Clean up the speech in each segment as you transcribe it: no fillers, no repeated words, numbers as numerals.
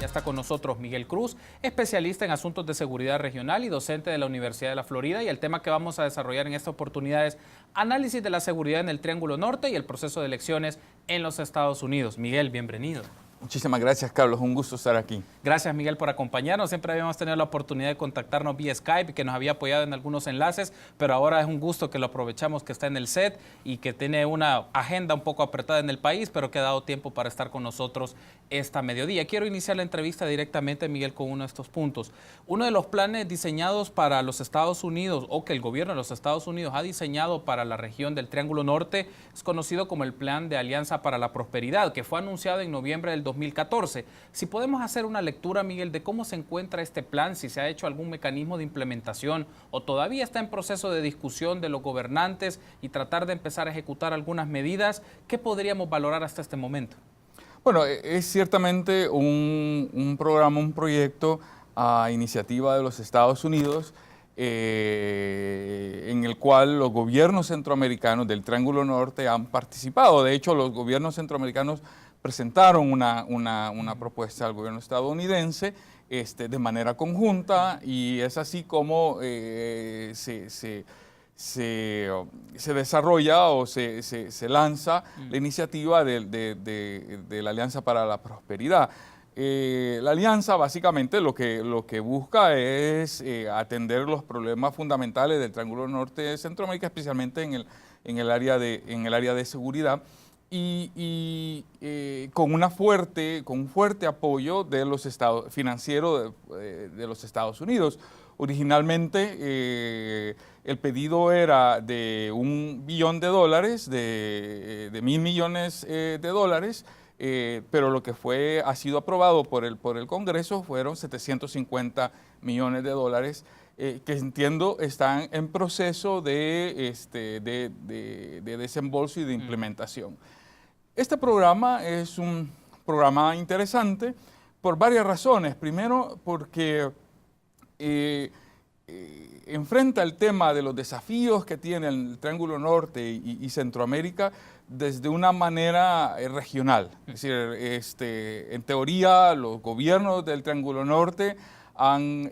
Ya está con nosotros Miguel Cruz, especialista en asuntos de seguridad regional y docente de la Universidad de la Florida. Y el tema que vamos a desarrollar en esta oportunidad es análisis de la seguridad en el Triángulo Norte y el proceso de elecciones en los Estados Unidos. Miguel, bienvenido. Muchísimas gracias, Carlos. Un gusto estar aquí. Gracias, Miguel, por acompañarnos. Siempre habíamos tenido la oportunidad de contactarnos vía Skype y que nos había apoyado en algunos enlaces, pero ahora es un gusto que lo aprovechamos, que está en el set y que tiene una agenda un poco apretada en el país, pero que ha dado tiempo para estar con nosotros esta mediodía. Quiero iniciar la entrevista directamente, Miguel, con uno de estos puntos. Uno de los planes diseñados para los Estados Unidos, o que el gobierno de los Estados Unidos ha diseñado para la región del Triángulo Norte, es conocido como el Plan de Alianza para la Prosperidad, que fue anunciado en noviembre del 2014. Si podemos hacer una lectura, Miguel, de cómo se encuentra este plan, si se ha hecho algún mecanismo de implementación o todavía está en proceso de discusión de los gobernantes y tratar de empezar a ejecutar algunas medidas, ¿qué podríamos valorar hasta este momento? Bueno, es ciertamente un programa, un proyecto a iniciativa de los Estados Unidos en el cual los gobiernos centroamericanos del Triángulo Norte han participado. De hecho, los gobiernos centroamericanos presentaron una propuesta al gobierno estadounidense de manera conjunta, y es así como se desarrolla o se lanza la iniciativa de la Alianza para la Prosperidad. La alianza básicamente lo que busca es atender los problemas fundamentales del Triángulo Norte de Centroamérica, especialmente en el área de seguridad, y con un fuerte apoyo de los financiero de los Estados Unidos. Originalmente el pedido era de $1 billón, de $1.000 millones, pero lo que ha sido aprobado por el Congreso fueron $750 millones, que entiendo están en proceso de desembolso y de implementación. Este programa es un programa interesante por varias razones. Primero, porque enfrenta el tema de los desafíos que tiene el Triángulo Norte y Centroamérica desde una manera regional. Es decir, en teoría, los gobiernos del Triángulo Norte han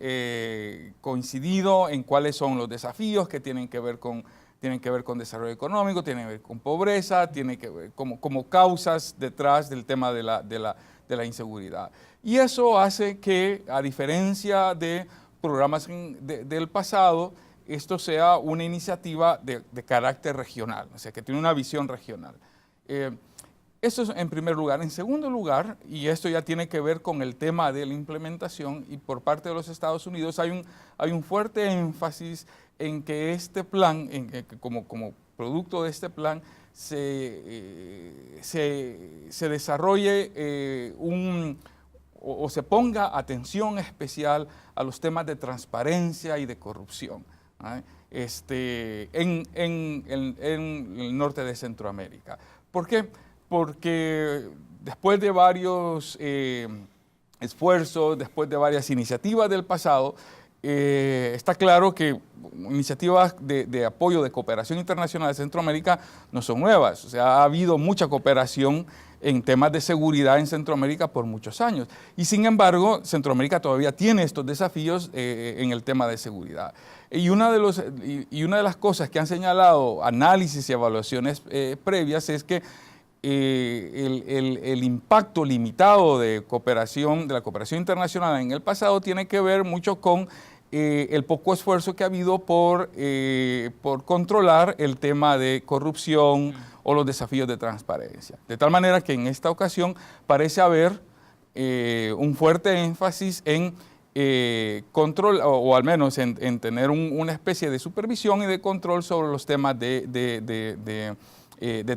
coincidido en cuáles son los desafíos que tienen que ver con desarrollo económico, tienen que ver con pobreza, tienen que ver como causas detrás del tema de la inseguridad. Y eso hace que, a diferencia de programas del pasado, esto sea una iniciativa de carácter regional, o sea, que tiene una visión regional. Eso es en primer lugar. En segundo lugar, y esto ya tiene que ver con el tema de la implementación, y por parte de los Estados Unidos hay un fuerte énfasis en que este plan, como producto de este plan, se desarrolle o se ponga atención especial a los temas de transparencia y de corrupción, ¿eh? En el norte de Centroamérica. ¿Por qué? Porque después de varios esfuerzos, después de varias iniciativas del pasado, está claro que iniciativas de apoyo de cooperación internacional de Centroamérica no son nuevas. O sea, ha habido mucha cooperación en temas de seguridad en Centroamérica por muchos años. Y sin embargo, Centroamérica todavía tiene estos desafíos en el tema de seguridad. Y una de las cosas que han señalado análisis y evaluaciones previas es que el impacto limitado de la cooperación internacional en el pasado tiene que ver mucho con el poco esfuerzo que ha habido por controlar el tema de corrupción o los desafíos de transparencia. De tal manera que en esta ocasión parece haber un fuerte énfasis en control, o al menos en tener una especie de supervisión y de control sobre los temas de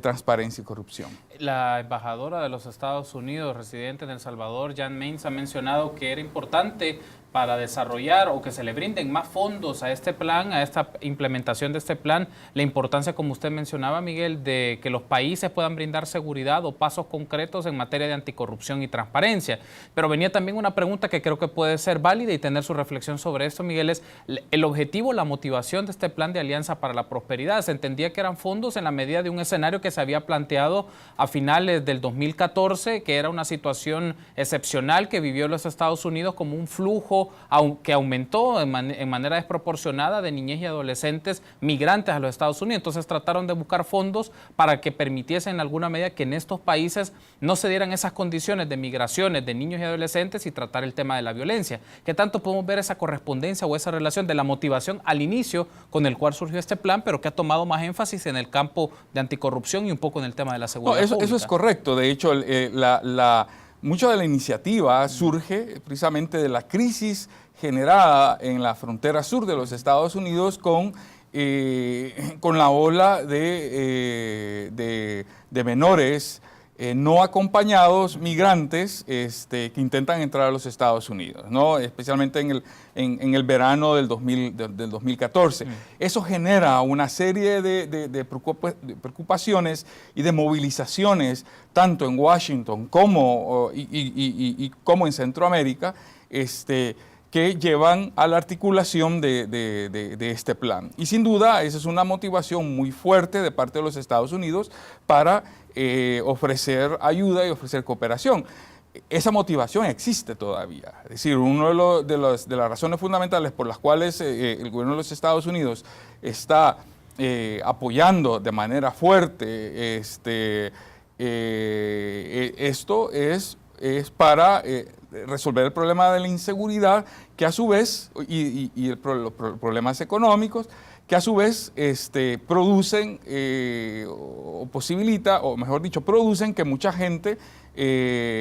transparencia y corrupción. La embajadora de los Estados Unidos, residente en El Salvador, Jan Mains, ha mencionado que era importante para desarrollar o que se le brinden más fondos a este plan, a esta implementación de este plan, la importancia, como usted mencionaba, Miguel, de que los países puedan brindar seguridad o pasos concretos en materia de anticorrupción y transparencia. Pero venía también una pregunta que creo que puede ser válida y tener su reflexión sobre esto, Miguel, es el objetivo, la motivación de este plan de Alianza para la Prosperidad. Se entendía que eran fondos en la medida de un escenario que se había planteado a finales del 2014, que era una situación excepcional que vivió los Estados Unidos como un flujo que aumentó en manera desproporcionada de niñez y adolescentes migrantes a los Estados Unidos. Entonces trataron de buscar fondos para que permitiesen en alguna medida que en estos países no se dieran esas condiciones de migraciones de niños y adolescentes y tratar el tema de la violencia. ¿Qué tanto podemos ver esa correspondencia o esa relación de la motivación al inicio con el cual surgió este plan, pero que ha tomado más énfasis en el campo de anticorrupción y un poco en el tema de la seguridad pública? Eso es correcto. De hecho, mucha de la iniciativa surge precisamente de la crisis generada en la frontera sur de los Estados Unidos con la ola de menores no acompañados, migrantes, que intentan entrar a los Estados Unidos, ¿no? Especialmente en el verano del 2014. Eso genera una serie de preocupaciones y de movilizaciones, tanto en Washington como en Centroamérica, que llevan a la articulación de este plan. Y sin duda, esa es una motivación muy fuerte de parte de los Estados Unidos para ofrecer ayuda y ofrecer cooperación. Esa motivación existe todavía. Es decir, una de las razones fundamentales por las cuales el gobierno de los Estados Unidos está apoyando de manera fuerte esto es para resolver el problema de la inseguridad, que a su vez, y los problemas económicos, que a su vez producen o posibilita, o mejor dicho, producen que mucha gente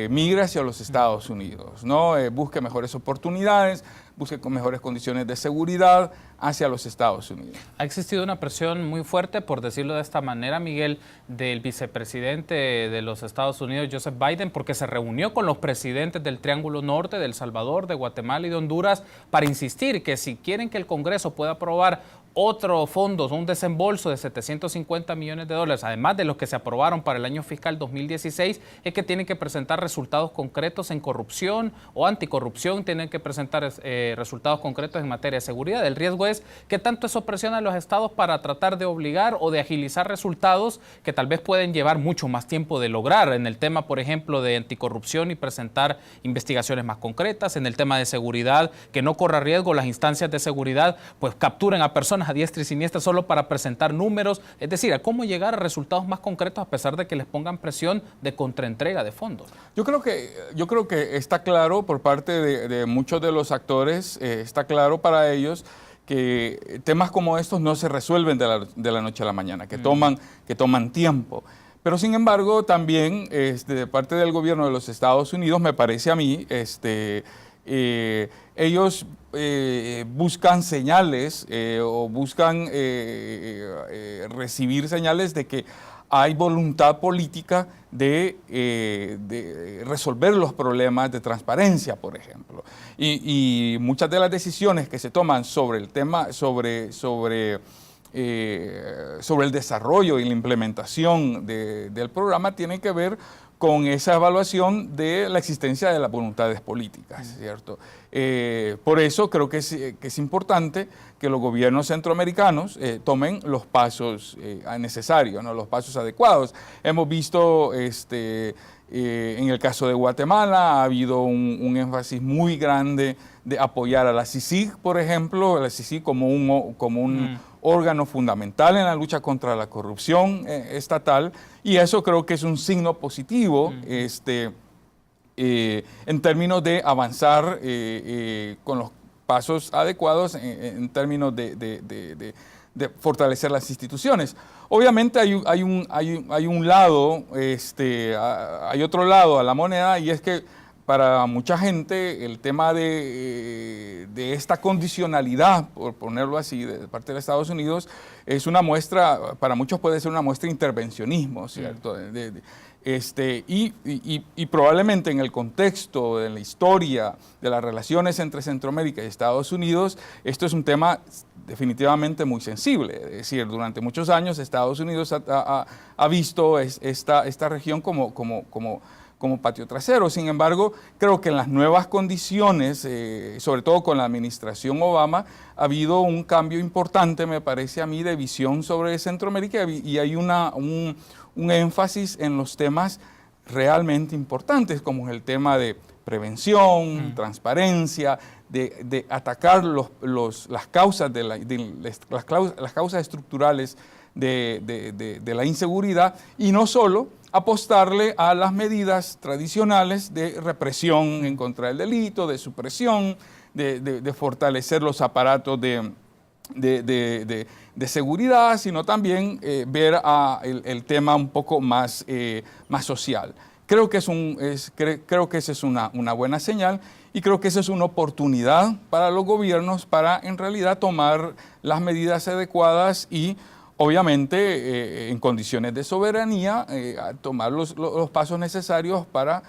migre hacia los Estados Unidos, ¿no? Busque mejores oportunidades, busque con mejores condiciones de seguridad hacia los Estados Unidos. Ha existido una presión muy fuerte, por decirlo de esta manera, Miguel, del vicepresidente de los Estados Unidos, Joseph Biden, porque se reunió con los presidentes del Triángulo Norte, de El Salvador, de Guatemala y de Honduras, para insistir que si quieren que el Congreso pueda aprobar otros fondos, un desembolso de 750 millones de dólares, además de los que se aprobaron para el año fiscal 2016, es que tienen que presentar resultados concretos en corrupción o anticorrupción, tienen que presentar resultados concretos en materia de seguridad. El riesgo es que tanto eso presiona a los estados para tratar de obligar o de agilizar resultados que tal vez pueden llevar mucho más tiempo de lograr en el tema, por ejemplo, de anticorrupción y presentar investigaciones más concretas, en el tema de seguridad, que no corra riesgo las instancias de seguridad, pues capturen a personas a diestra y siniestra solo para presentar números, es decir, a cómo llegar a resultados más concretos a pesar de que les pongan presión de contraentrega de fondos. Yo creo que está claro por parte de muchos de los actores, está claro para ellos que temas como estos no se resuelven de la noche a la mañana, que toman tiempo. Pero sin embargo, también de parte del gobierno de los Estados Unidos, me parece a mí, ellos buscan señales o buscan recibir señales de que hay voluntad política de resolver los problemas de transparencia, por ejemplo. Y muchas de las decisiones que se toman sobre el tema, sobre el desarrollo y la implementación del programa tienen que ver con esa evaluación de la existencia de las voluntades políticas, ¿cierto? Por eso creo que es importante que los gobiernos centroamericanos tomen los pasos necesarios, ¿no? Los pasos adecuados. Hemos visto en el caso de Guatemala ha habido un énfasis muy grande de apoyar a la CICIG, por ejemplo, a la CICIG como un órgano fundamental en la lucha contra la corrupción estatal, y eso creo que es un signo positivo en términos de avanzar con los pasos adecuados en términos de fortalecer las instituciones. Obviamente hay un lado, hay otro lado a la moneda, y es que para mucha gente el tema de esta condicionalidad, por ponerlo así, de parte de Estados Unidos, es una muestra, para muchos puede ser una muestra de intervencionismo, ¿cierto? Y probablemente en el contexto de la historia de las relaciones entre Centroamérica y Estados Unidos, esto es un tema definitivamente muy sensible. Es decir, durante muchos años Estados Unidos ha visto esta región como como patio trasero. Sin embargo, creo que en las nuevas condiciones, sobre todo con la administración Obama, ha habido un cambio importante, me parece a mí, de visión sobre Centroamérica, y hay un énfasis en los temas realmente importantes, como es el tema de prevención, transparencia, de atacar las causas las causas estructurales de la inseguridad, y no solo apostarle a las medidas tradicionales de represión en contra del delito, de supresión, de fortalecer los aparatos de seguridad, sino también ver el tema un poco más social. Creo que esa es una buena señal, y creo que esa es una oportunidad para los gobiernos para en realidad tomar las medidas adecuadas y obviamente en condiciones de soberanía tomar los pasos necesarios para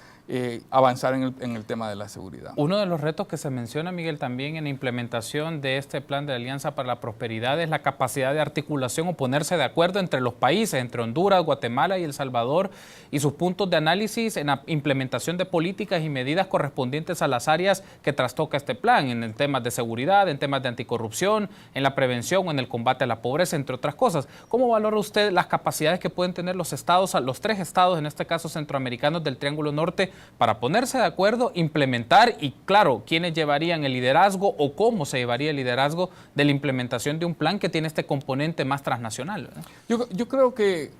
avanzar en el tema de la seguridad. Uno de los retos que se menciona, Miguel, también en la implementación de este plan de Alianza para la Prosperidad es la capacidad de articulación o ponerse de acuerdo entre los países, entre Honduras, Guatemala y El Salvador, y sus puntos de análisis en la implementación de políticas y medidas correspondientes a las áreas que trastoca este plan, en temas de seguridad, en temas de anticorrupción, en la prevención o en el combate a la pobreza, entre otras cosas. ¿Cómo valora usted las capacidades que pueden tener los estados, los tres estados, en este caso centroamericanos del Triángulo Norte, para ponerse de acuerdo, implementar y, claro, quiénes llevarían el liderazgo o cómo se llevaría el liderazgo de la implementación de un plan que tiene este componente más transnacional? Yo creo que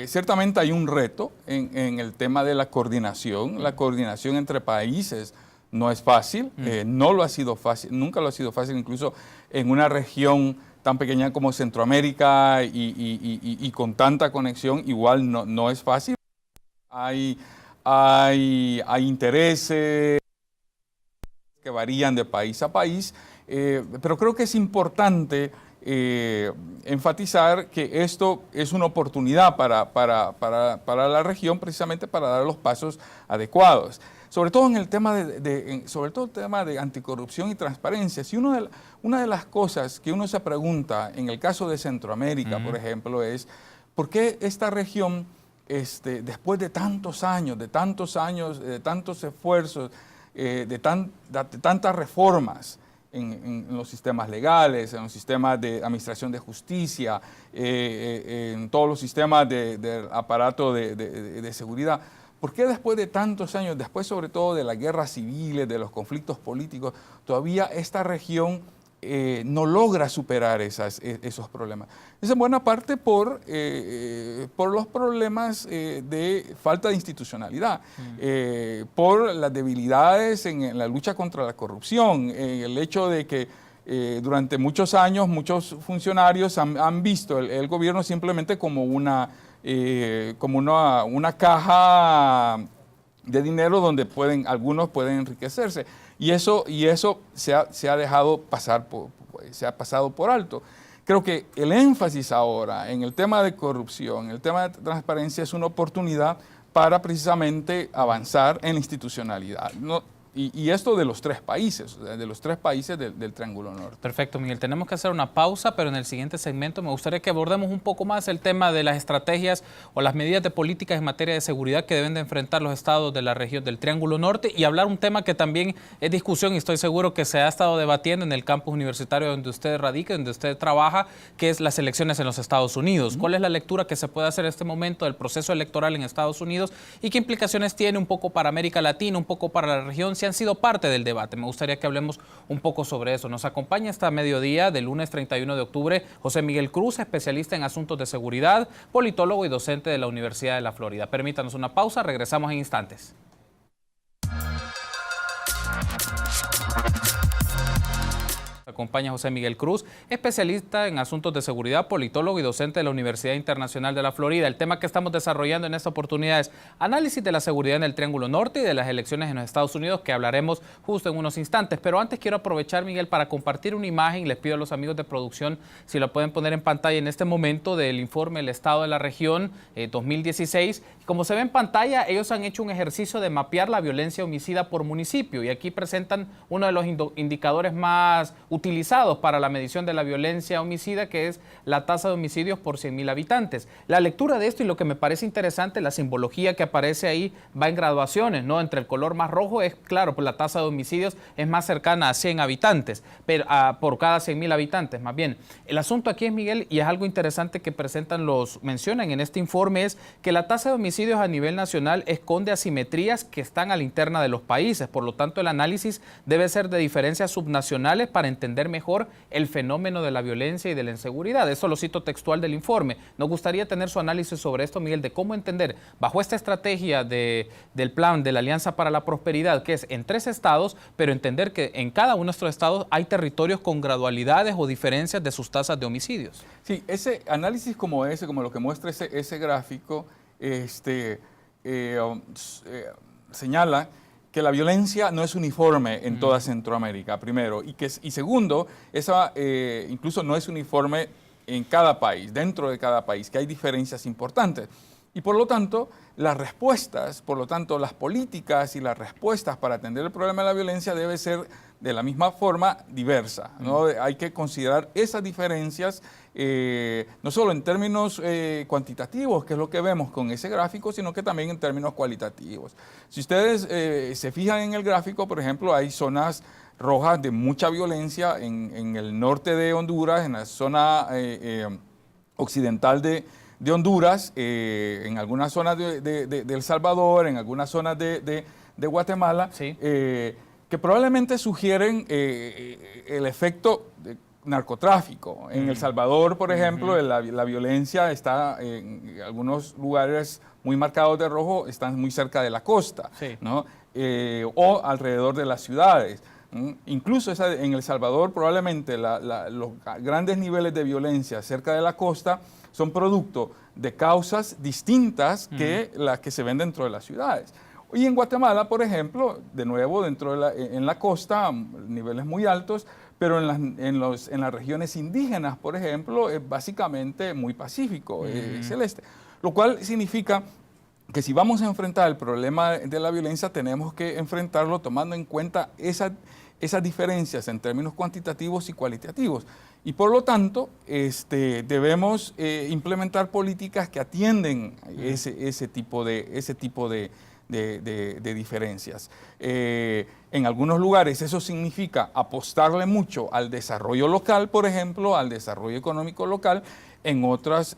ciertamente hay un reto en el tema de la coordinación. La coordinación entre países no es fácil, no lo ha sido fácil, nunca lo ha sido fácil, incluso en una región tan pequeña como Centroamérica y con tanta conexión, igual no es fácil. Hay intereses que varían de país a país, pero creo que es importante enfatizar que esto es una oportunidad para la región, precisamente para dar los pasos adecuados. Sobre todo en el tema de anticorrupción y transparencia. Si una de las cosas que uno se pregunta en el caso de Centroamérica, por ejemplo, es ¿por qué esta región, después de tantos años, de tantos esfuerzos, de tantas reformas en los sistemas legales, en los sistemas de administración de justicia, en todos los sistemas del aparato de seguridad, ¿por qué después de tantos años, después sobre todo de las guerras civiles, de los conflictos políticos, todavía esta región no logra superar esos problemas? Es en buena parte por los problemas de falta de institucionalidad, por las debilidades en la lucha contra la corrupción, el hecho de que durante muchos años muchos funcionarios han visto el gobierno simplemente como una caja de dinero donde algunos pueden enriquecerse. Y eso se ha dejado pasar, se ha pasado por alto. Creo que el énfasis ahora en el tema de corrupción, en el tema de transparencia, es una oportunidad para precisamente avanzar en la institucionalidad. Y esto de los tres países, del Triángulo Norte. Perfecto, Miguel. Tenemos que hacer una pausa, pero en el siguiente segmento me gustaría que abordemos un poco más el tema de las estrategias o las medidas de políticas en materia de seguridad que deben de enfrentar los estados de la región del Triángulo Norte, y hablar un tema que también es discusión y estoy seguro que se ha estado debatiendo en el campus universitario donde usted radica, donde usted trabaja, que es las elecciones en los Estados Unidos. ¿Cuál es la lectura que se puede hacer en este momento del proceso electoral en Estados Unidos y qué implicaciones tiene un poco para América Latina, un poco para la región? Han sido parte del debate. Me gustaría que hablemos un poco sobre eso. Nos acompaña esta mediodía del lunes 31 de octubre José Miguel Cruz, especialista en asuntos de seguridad, politólogo y docente de la Universidad de la Florida. Permítanos una pausa, regresamos en instantes. Acompaña José Miguel Cruz, especialista en asuntos de seguridad, politólogo y docente de la Universidad Internacional de la Florida. El tema que estamos desarrollando en esta oportunidad es análisis de la seguridad en el Triángulo Norte y de las elecciones en los Estados Unidos, que hablaremos justo en unos instantes. Pero antes quiero aprovechar, Miguel, para compartir una imagen. Les pido a los amigos de producción si la pueden poner en pantalla en este momento del informe El Estado de la Región 2016. Como se ve en pantalla, ellos han hecho un ejercicio de mapear la violencia homicida por municipio y aquí presentan uno de los indicadores más utilizados para la medición de la violencia homicida, que es la tasa de homicidios por 100.000 habitantes. La lectura de esto y lo que me parece interesante, la simbología que aparece ahí va en graduaciones, ¿no? Entre el color más rojo es claro, pues la tasa de homicidios es más cercana a 100 habitantes, pero por cada 100.000 habitantes más bien. El asunto aquí es, Miguel, y es algo interesante que mencionan en este informe, es que la tasa de homicidios a nivel nacional esconde asimetrías que están a la interna de los países. Por lo tanto, el análisis debe ser de diferencias subnacionales para entender mejor el fenómeno de la violencia y de la inseguridad. Eso lo cito textual del informe. Nos gustaría tener su análisis sobre esto, Miguel, de cómo entender, bajo esta estrategia del plan de la Alianza para la Prosperidad, que es en 3 estados, pero entender que en cada uno de estos estados hay territorios con gradualidades o diferencias de sus tasas de homicidios. Sí, ese análisis como lo que muestra ese gráfico, señala que la violencia no es uniforme en toda Centroamérica, primero, y segundo, esa incluso no es uniforme en cada país, dentro de cada país, que hay diferencias importantes. Y por lo tanto, las políticas y las respuestas para atender el problema de la violencia debe ser de la misma forma diversa, ¿no? Hay que considerar esas diferencias, no solo en términos cuantitativos, que es lo que vemos con ese gráfico, sino que también en términos cualitativos. Si ustedes se fijan en el gráfico, por ejemplo, hay zonas rojas de mucha violencia en el norte de Honduras, en la zona occidental de Honduras, en algunas zonas de El Salvador, en algunas zonas de Guatemala, sí, que probablemente sugieren el efecto de narcotráfico. En El Salvador, por ejemplo, la violencia está en algunos lugares muy marcados de rojo, están muy cerca de la costa, sí, ¿no? O alrededor de las ciudades. Incluso en El Salvador probablemente los grandes niveles de violencia cerca de la costa son producto de causas distintas que las que se ven dentro de las ciudades. Y en Guatemala, por ejemplo, de nuevo en la costa, niveles muy altos, pero en las regiones indígenas, por ejemplo, es básicamente muy pacífico, celeste. Lo cual significa que si vamos a enfrentar el problema de la violencia, tenemos que enfrentarlo tomando en cuenta esas diferencias en términos cuantitativos y cualitativos. Y por lo tanto, debemos implementar políticas que atienden ese tipo de diferencias. En algunos lugares eso significa apostarle mucho al desarrollo local, por ejemplo, al desarrollo económico local. En otras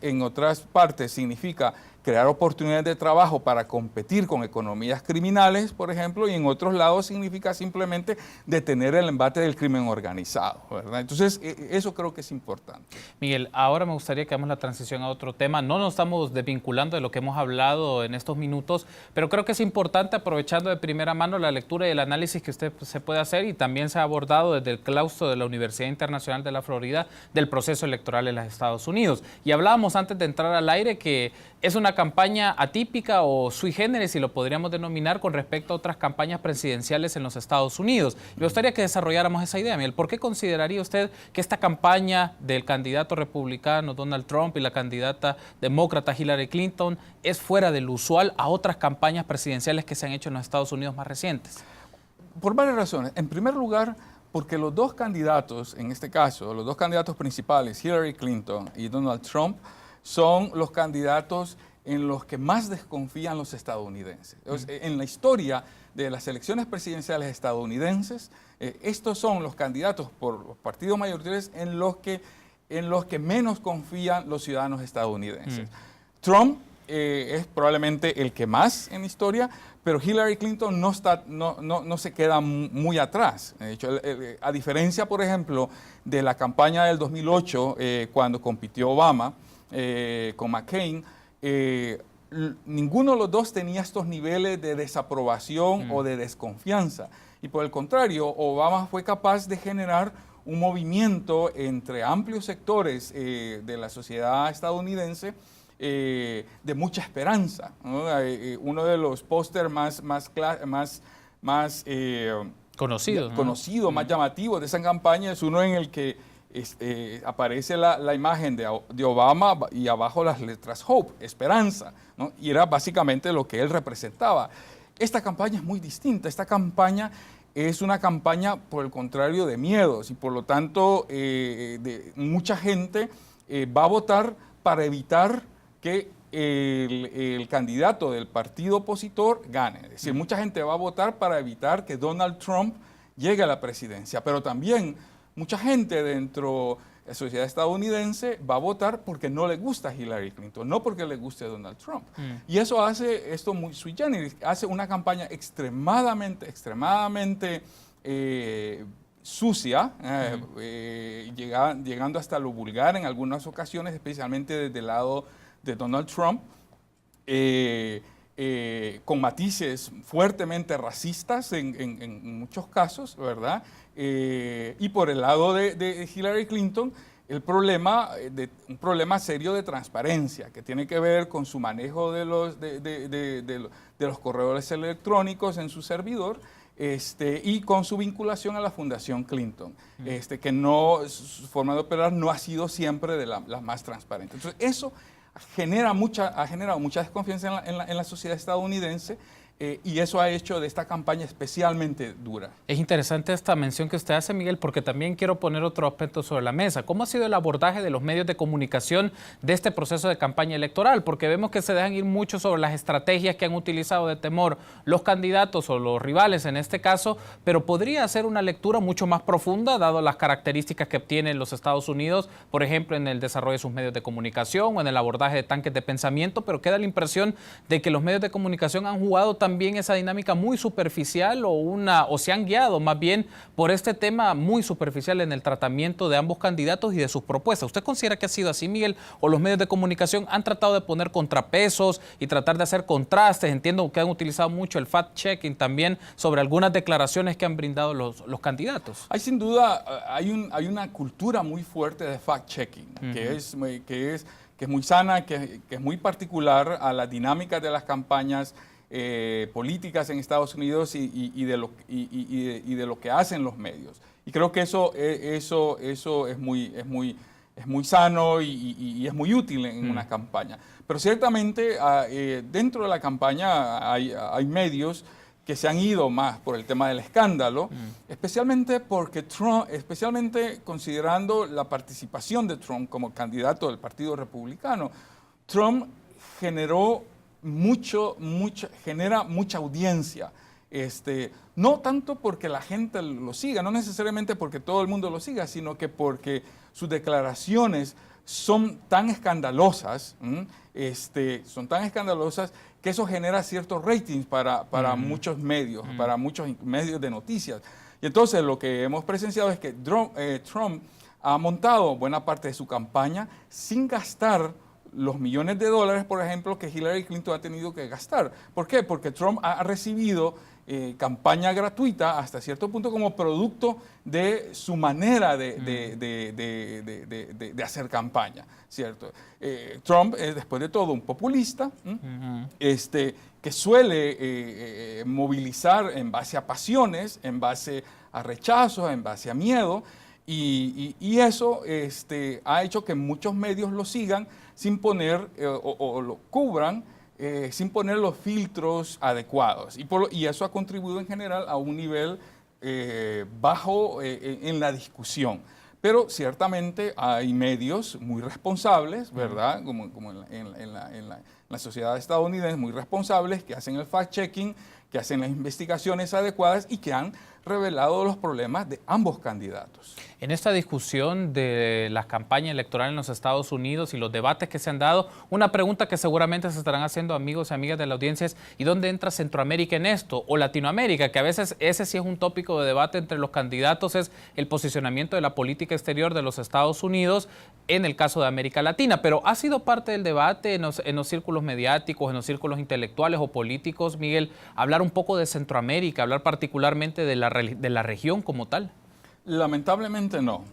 partes significa crear oportunidades de trabajo para competir con economías criminales, por ejemplo, y en otros lados significa simplemente detener el embate del crimen organizado, ¿verdad? Entonces, eso creo que es importante. Miguel, ahora me gustaría que hagamos la transición a otro tema. No nos estamos desvinculando de lo que hemos hablado en estos minutos, pero creo que es importante, aprovechando de primera mano la lectura y el análisis que usted se puede hacer, y también se ha abordado desde el claustro de la Universidad Internacional de la Florida del proceso electoral en los Estados Unidos. Y hablábamos antes de entrar al aire que es una campaña atípica o sui generis, si lo podríamos denominar, con respecto a otras campañas presidenciales en los Estados Unidos. Me gustaría que desarrolláramos esa idea, Miguel. ¿Por qué consideraría usted que esta campaña del candidato republicano Donald Trump y la candidata demócrata Hillary Clinton es fuera del usual a otras campañas presidenciales que se han hecho en los Estados Unidos más recientes? Por varias razones. En primer lugar, porque los dos candidatos, en este caso, los dos candidatos principales, Hillary Clinton y Donald Trump, son los candidatos en los que más desconfían los estadounidenses. En la historia de las elecciones presidenciales estadounidenses, estos son los candidatos por los partidos mayoritarios en los que menos confían los ciudadanos estadounidenses. Trump es probablemente el que más en la historia, pero Hillary Clinton no se queda muy atrás. De hecho, a diferencia, por ejemplo, de la campaña del 2008, cuando compitió Obama con McCain, ninguno de los dos tenía estos niveles de desaprobación o de desconfianza. Y por el contrario, Obama fue capaz de generar un movimiento entre amplios sectores de la sociedad estadounidense de mucha esperanza, ¿no? Uno de los pósters más conocido, más llamativo de esa campaña es uno en el que aparece la imagen de Obama y abajo las letras Hope, esperanza, ¿no? Y era básicamente lo que él representaba. Esta campaña es muy distinta. Esta campaña es una campaña, por el contrario, de miedos y por lo tanto mucha gente va a votar para evitar que el candidato del partido opositor gane. Es decir, mucha gente va a votar para evitar que Donald Trump llegue a la presidencia, pero también mucha gente dentro de la sociedad estadounidense va a votar porque no le gusta Hillary Clinton, no porque le guste Donald Trump. Y eso hace esto muy sui generis, hace una campaña extremadamente sucia, llegando hasta lo vulgar en algunas ocasiones, especialmente desde el lado de Donald Trump, con matices fuertemente racistas en muchos casos, ¿verdad? Y por el lado de Hillary Clinton, un problema serio de transparencia, que tiene que ver con su manejo de los correos electrónicos en su servidor, y con su vinculación a la Fundación Clinton, que su forma de operar no ha sido siempre de las más transparentes. Entonces, eso ha generado mucha desconfianza en la sociedad estadounidense, y eso ha hecho de esta campaña especialmente dura. Es interesante esta mención que usted hace, Miguel, porque también quiero poner otro aspecto sobre la mesa. ¿Cómo ha sido el abordaje de los medios de comunicación de este proceso de campaña electoral? Porque vemos que se dejan ir mucho sobre las estrategias que han utilizado de temor los candidatos o los rivales en este caso, pero podría ser una lectura mucho más profunda, dado las características que obtienen los Estados Unidos, por ejemplo, en el desarrollo de sus medios de comunicación o en el abordaje de tanques de pensamiento, pero queda la impresión de que los medios de comunicación han jugado también esa dinámica muy superficial o se han guiado más bien por este tema muy superficial en el tratamiento de ambos candidatos y de sus propuestas. ¿Usted considera que ha sido así, Miguel? ¿O los medios de comunicación han tratado de poner contrapesos y tratar de hacer contrastes? Entiendo que han utilizado mucho el fact-checking también sobre algunas declaraciones que han brindado los candidatos. Hay sin duda, hay una cultura muy fuerte de fact-checking, que es muy sana, que es muy particular a las dinámicas de las campañas políticas en Estados Unidos y de lo que hacen los medios. Y creo que eso es muy sano y es muy útil en una campaña. Pero ciertamente dentro de la campaña hay medios que se han ido más por el tema del escándalo, especialmente porque especialmente considerando la participación de Trump como candidato del Partido Republicano. Trump genera mucha audiencia, no tanto porque la gente lo siga, no necesariamente porque todo el mundo lo siga, sino que porque sus declaraciones son tan escandalosas, que eso genera ciertos ratings para muchos medios, para muchos medios de noticias. Y entonces lo que hemos presenciado es que Trump ha montado buena parte de su campaña sin gastar los millones de dólares, por ejemplo, que Hillary Clinton ha tenido que gastar. ¿Por qué? Porque Trump ha recibido campaña gratuita hasta cierto punto como producto de su manera de hacer campaña, ¿cierto? Trump es, después de todo, un populista, que suele movilizar en base a pasiones, en base a rechazos, en base a miedo, y eso ha hecho que muchos medios lo sigan sin poner o lo cubran sin poner los filtros adecuados. Y eso ha contribuido en general a un nivel bajo en la discusión. Pero ciertamente hay medios muy responsables, ¿verdad? Como en la sociedad estadounidense, muy responsables, que hacen el fact-checking, que hacen las investigaciones adecuadas y que han revelado los problemas de ambos candidatos. En esta discusión de la campaña electoral en los Estados Unidos y los debates que se han dado, una pregunta que seguramente se estarán haciendo amigos y amigas de la audiencia es ¿y dónde entra Centroamérica en esto? O Latinoamérica, que a veces ese sí es un tópico de debate entre los candidatos, es el posicionamiento de la política exterior de los Estados Unidos en el caso de América Latina. Pero ¿ha sido parte del debate en los círculos mediáticos, en los círculos intelectuales o políticos, Miguel, hablar un poco de Centroamérica, hablar particularmente de la región como tal? Lamentablemente no.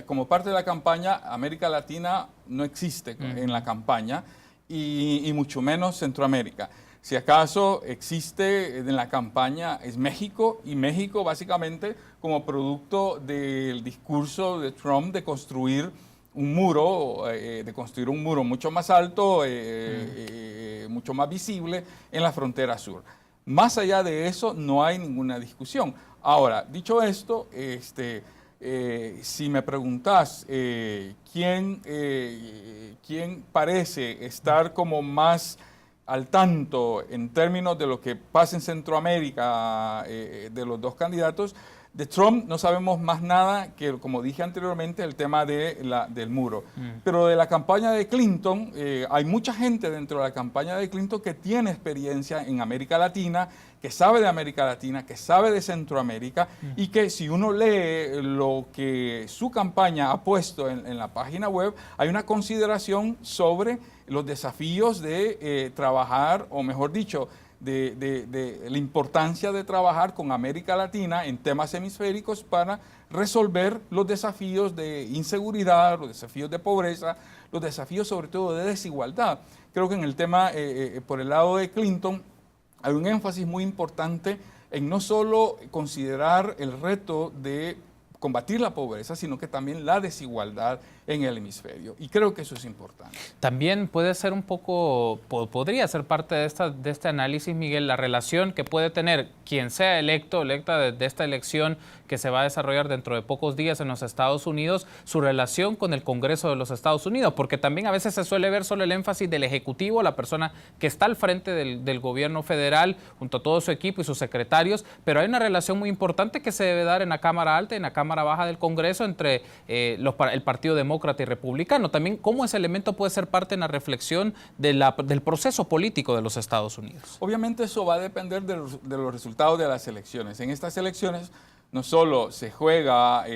Como parte de la campaña, América Latina no existe en la campaña y mucho menos Centroamérica. Si acaso existe en la campaña es México, y México básicamente como producto del discurso de Trump de construir un muro, mucho más alto, mucho más visible en la frontera sur. Más allá de eso, no hay ninguna discusión. Ahora, dicho esto, si me preguntas quién parece estar como más al tanto en términos de lo que pasa en Centroamérica de los dos candidatos, de Trump no sabemos más nada que, como dije anteriormente, el tema del muro. Pero de la campaña de Clinton, hay mucha gente dentro de la campaña de Clinton que tiene experiencia en América Latina, que sabe de América Latina, que sabe de Centroamérica, y que si uno lee lo que su campaña ha puesto en la página web, hay una consideración sobre los desafíos de trabajar, o mejor dicho, de la importancia de trabajar con América Latina en temas hemisféricos para resolver los desafíos de inseguridad, los desafíos de pobreza, los desafíos sobre todo de desigualdad. Creo que en el tema, por el lado de Clinton, hay un énfasis muy importante en no solo considerar el reto de combatir la pobreza, sino que también la desigualdad en el hemisferio. Y creo que eso es importante. También puede ser un poco, podría ser parte de este análisis, Miguel, la relación que puede tener quien sea electo o electa de esta elección que se va a desarrollar dentro de pocos días en los Estados Unidos, su relación con el Congreso de los Estados Unidos, porque también a veces se suele ver solo el énfasis del Ejecutivo, la persona que está al frente del gobierno federal, junto a todo su equipo y sus secretarios, pero hay una relación muy importante que se debe dar en la Cámara Alta y en la Cámara Baja del Congreso entre el Partido Demócrata y Republicano. También cómo ese elemento puede ser parte en la reflexión del proceso político de los Estados Unidos. Obviamente eso va a depender de los resultados de las elecciones. En estas elecciones no solo se juega la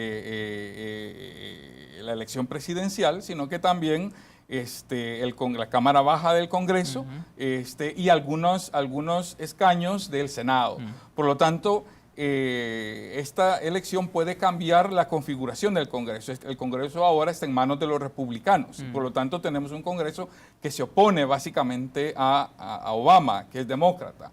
elección presidencial, sino que también la Cámara Baja del Congreso y algunos escaños del Senado. Por lo tanto, esta elección puede cambiar la configuración del Congreso. El Congreso ahora está en manos de los republicanos. Por lo tanto, tenemos un Congreso que se opone básicamente a Obama, que es demócrata.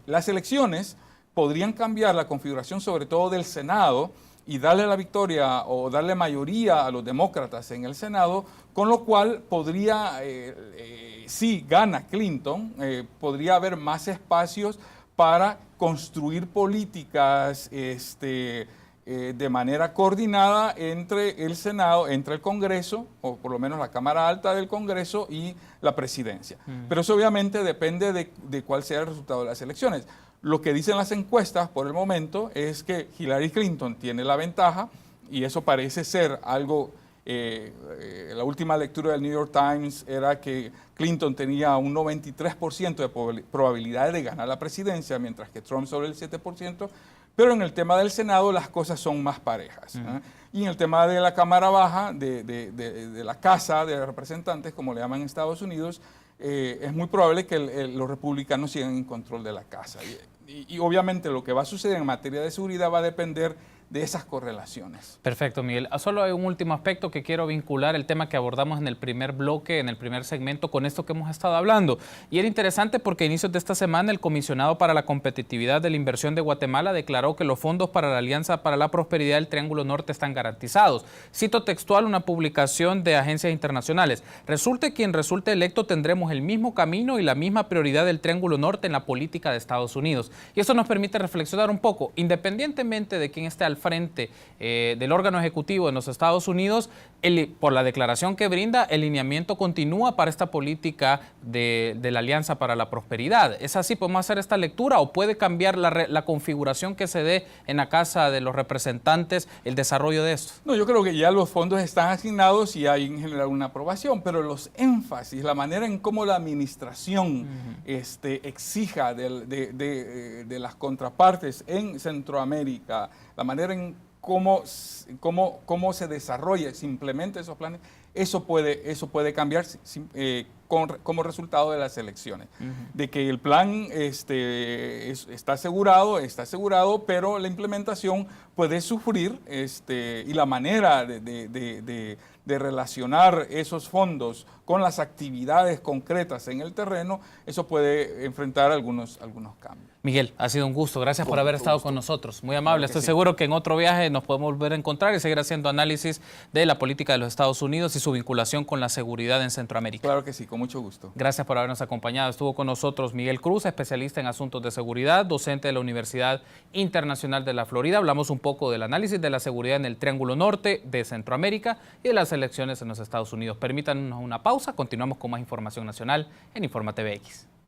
Las elecciones podrían cambiar la configuración sobre todo del Senado y darle la victoria o darle mayoría a los demócratas en el Senado, con lo cual podría, si gana Clinton, podría haber más espacios para construir políticas de manera coordinada entre el Senado, entre el Congreso, o por lo menos la Cámara Alta del Congreso y la Presidencia. Pero eso obviamente depende de cuál sea el resultado de las elecciones. Lo que dicen las encuestas por el momento es que Hillary Clinton tiene la ventaja, y eso parece ser algo. La última lectura del New York Times era que Clinton tenía un 93% de probabilidad de ganar la presidencia, mientras que Trump sobre el 7%, pero en el tema del Senado las cosas son más parejas. Y en el tema de la Cámara Baja, de la Casa de Representantes, como le llaman en Estados Unidos, es muy probable que los republicanos sigan en control de la Casa. Y obviamente lo que va a suceder en materia de seguridad va a depender de esas correlaciones. Perfecto, Miguel. Solo hay un último aspecto que quiero vincular, el tema que abordamos en el primer bloque, en el primer segmento, con esto que hemos estado hablando. Y era interesante porque a inicios de esta semana el comisionado para la competitividad de la inversión de Guatemala declaró que los fondos para la Alianza para la Prosperidad del Triángulo Norte están garantizados. Cito textual una publicación de agencias internacionales. Resulte quien resulte electo, tendremos el mismo camino y la misma prioridad del Triángulo Norte en la política de Estados Unidos. Y eso nos permite reflexionar un poco, independientemente de quién esté al frente del órgano ejecutivo en los Estados Unidos, por la declaración que brinda, el lineamiento continúa para esta política de la Alianza para la Prosperidad. ¿Es así? ¿Podemos hacer esta lectura o puede cambiar la configuración que se dé en la Casa de los Representantes el desarrollo de esto? No, yo creo que ya los fondos están asignados y hay en general una aprobación, pero los énfasis, la manera en cómo la administración exija de las contrapartes en Centroamérica, la manera en cómo se desarrolla, se implementa esos planes, eso puede cambiar como resultado de las elecciones. De que el plan está asegurado, pero la implementación puede sufrir y la manera de relacionar esos fondos con las actividades concretas en el terreno, eso puede enfrentar algunos cambios. Miguel, ha sido un gusto. Gracias por haber estado con nosotros. Muy amable. Estoy seguro que en otro viaje nos podemos volver a encontrar y seguir haciendo análisis de la política de los Estados Unidos y y su vinculación con la seguridad en Centroamérica. Claro que sí, con mucho gusto. Gracias por habernos acompañado. Estuvo con nosotros Miguel Cruz, especialista en asuntos de seguridad, docente de la Universidad Internacional de la Florida. Hablamos un poco del análisis de la seguridad en el Triángulo Norte de Centroamérica y de las elecciones en los Estados Unidos. Permítanos una pausa, continuamos con más información nacional en Infórmate BX.